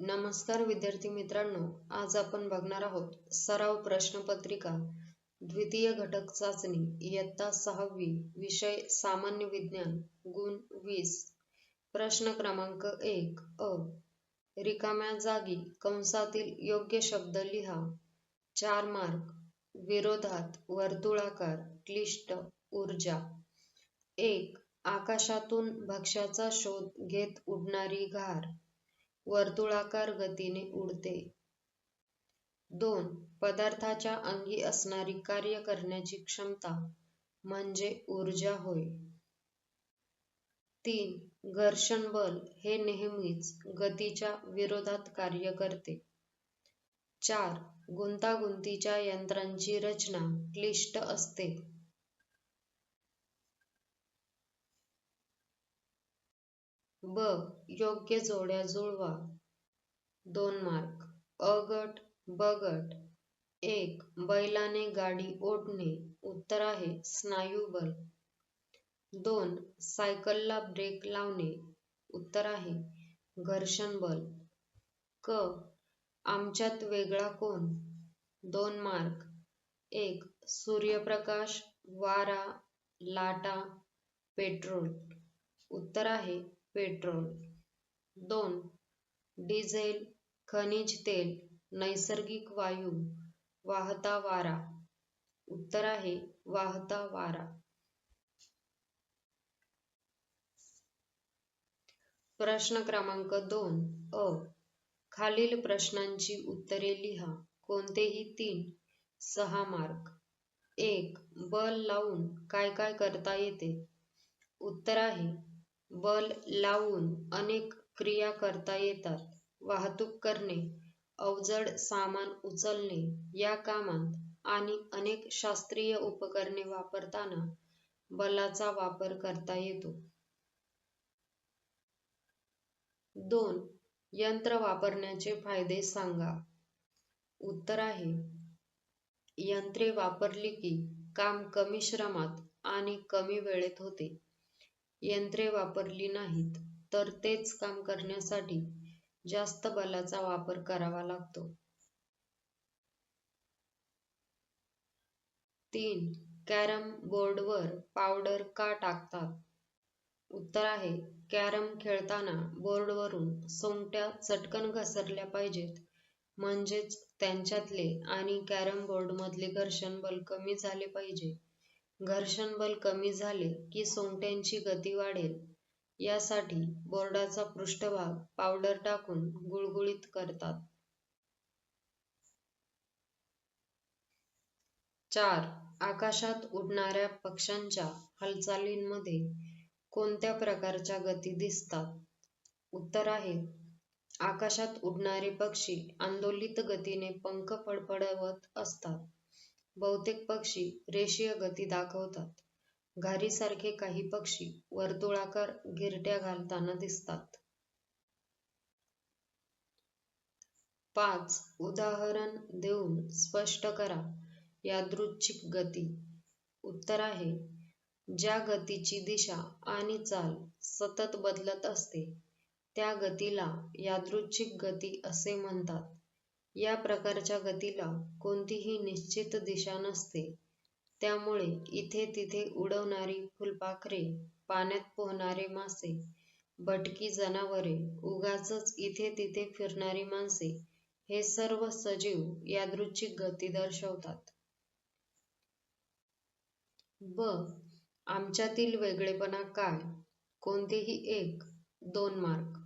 नमस्कार विद्यार्थी मित्रांनो, आज आपण बघणार आहोत सराव प्रश्नपत्रिका द्वितीय घटक चाचणी इयत्ता 6वी विषय सामान्य विज्ञान गुण 20 प्रश्न क्रमांक 1 अ. रिकाम्या जागी कंसातील योग्य शब्द लिहा. 4 मार्क. विरोधात वर्तुळाकार क्लिष्ट ऊर्जा. 1. आकाशातून भक्ष्याचा शोध घेत उडणारी घार वर्तुळाकार गतीने उडते. 2. पदार्थाच्या अंगी असणारी कार्य करण्याची क्षमता म्हणजे ऊर्जा होय. 3. घर्षण बल हे नेहमीच गतीच्या विरोधात कार्य करते. 4. गुंतागुंतीच्या यंत्रांची रचना क्लिष्ट असते. ब. योग्य जोड्या जुळवा. 2 मार्क. अ गट ब गट. 1. बैलाने गाडी ओढणे उत्तर आहे स्नायुबल. 2. सायकलला ब्रेक लावणे उत्तर आहे घर्षण बल. क. आमच्यात वेगळा कोण 2 मार्क. 1. सूर्यप्रकाश, वारा, लाटा, पेट्रोल उत्तर आहे पेट्रोल. 2. डिझेल, खनिज तेल, नैसर्गिक वायू, वाहता वारा उत्तर आहे वाहता वारा. प्रश्न क्रमांक 2 अ. खालील प्रश्नांची उत्तरे लिहा. कोणतेही 3. 6 मार्क. 1. बल लावून काय काय करता येते उत्तर आहे बल लावून अनेक क्रिया करता येतात. वाहतूक करणे, अवजड सामान उचलणे या कामात आणि अनेक शास्त्रीय उपकरणे वापरताना बलाचा वापर करता येतो. 2. यंत्र वापरण्याचे फायदे सांगा उत्तर आहे यंत्रे वापरली की काम कमी श्रमात आणि कमी वेळेत होते. यंत्रे वापरली नाहीत तर तेच काम करण्यासाठी जास्त बलाचा वापर करावा लागतो. 3. कॅरम बोर्डवर पावडर का टाकतात उत्तर आहे कॅरम खेळताना बोर्डवरून सोंगट्या चटकन घसरल्या पाहिजेत म्हणजेच त्यांच्यातले आणि कॅरम बोर्डमधले घर्षण बल कमी झाले पाहिजे. घर्षण बल कमी झाले की सोंगट्यांची गती वाढेल. यासाठी बोर्डाचा पृष्ठभाग पावडर टाकून गुळगुळीत करतात. 4. आकाशात उडणाऱ्या पक्ष्यांच्या हालचालींमध्ये कोणत्या प्रकारच्या गती दिसतात उत्तर आहे आकाशात उडणारे पक्षी आंदोलित गतीने पंख फडफडवत असतात. बहुतेक पक्षी रेषीय गती दाखवतात. घारीसारखे काही पक्षी वर्तुळाकार घिरट्या घालताना दिसतात. 5. उदाहरण देऊन स्पष्ट करा. यादृच्छिक गती उत्तर आहे ज्या गतीची दिशा आणि चाल सतत बदलत असते त्या गतीला यादृच्छिक गती असे म्हणतात. या प्रकारच्या गतीला कोणतीही निश्चित दिशा नसते. त्यामुळे इथे तिथे उडवणारी फुलपाखरे, पाण्यात पोहणारे मासे, भटकी जनावरे, उगाचच इथे तिथे फिरणारी माणसे हे सर्व सजीव यादृच्छिक गती दर्शवतात. ब. आमच्यातील वेगळेपणा काय कोणतेही 1. 2 मार्क.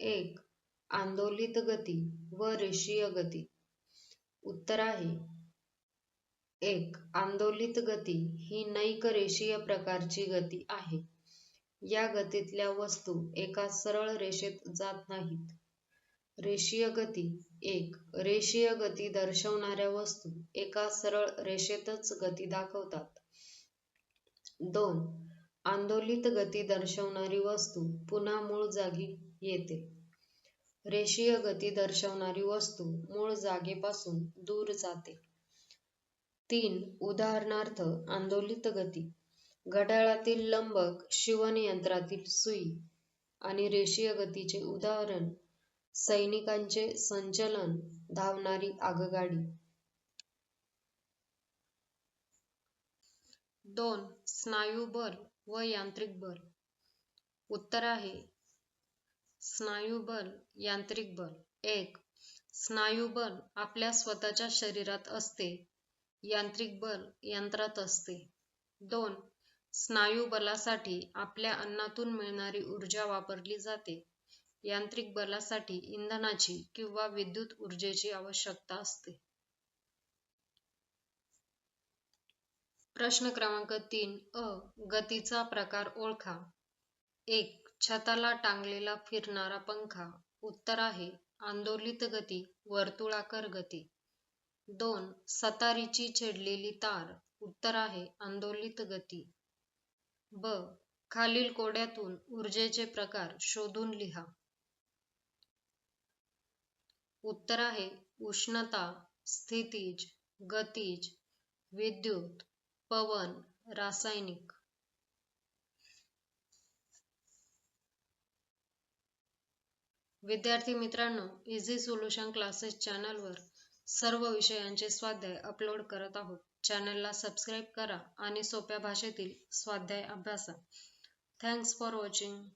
1. आंदोलित गती व रेषीय गती उत्तर आहे 1. आंदोलित गती ही नैक रेषीय प्रकारची गती आहे. या गतीतल्या वस्तू एका सरळ रेषेत जात नाहीत. रेषीय गती 1. रेषीय गती दर्शवणाऱ्या वस्तू एका सरळ रेषेतच गती दाखवतात. 2. आंदोलित गती दर्शवणारी वस्तू पुन्हा मूळ जागी येते. रेषीय गती दर्शवणारी वस्तू मूळ जागेपासून दूर जाते. 3. उदाहरणार्थ आंदोलित गती घड्याळातील लंबक शिवण यंत्रातील सुई आणि रेषीय गतीचे उदाहरण सैनिकांचे संचलन, धावणारी आगगाडी. 2. स्नायुबल व यांत्रिक बल. उत्तर आहे स्नायुबल, यांत्रिक बल. 1. स्नायुबल आपल्या स्वतःच्या शरीरात असते, यांत्रिक बल यंत्रात असते. 2. स्नायुबलासाठी आपल्या अन्नातून मिळणारी ऊर्जा वापरली जाते. यांत्रिक बलासाठी इंधनाची किंवा विद्युत ऊर्जेची आवश्यकता असते. प्रश्न क्रमांक 3 अ. गतीचा प्रकार ओळखा. 1. छताला टांगलेला फिरणारा पंखा. उत्तर आहे आंदोलित गती, वर्तुळाकार गती. 2. सतारीची छेडलेली तार. उत्तर आहे आंदोलित गती. ब. खालील कोड्यातून ऊर्जेचे प्रकार शोधून लिहा. उत्तर आहे उष्णता, स्थितीज, गतीज, विद्युत, पवन, रासायनिक. विद्यार्थी मित्रांनो, इझी सोल्युशन क्लासेस चॅनलवर सर्व विषयांचे स्वाध्याय अपलोड करत आहोत. चॅनलला सबस्क्राईब करा आणि सोप्या भाषेतील स्वाध्याय अभ्यासा. Thanks for watching.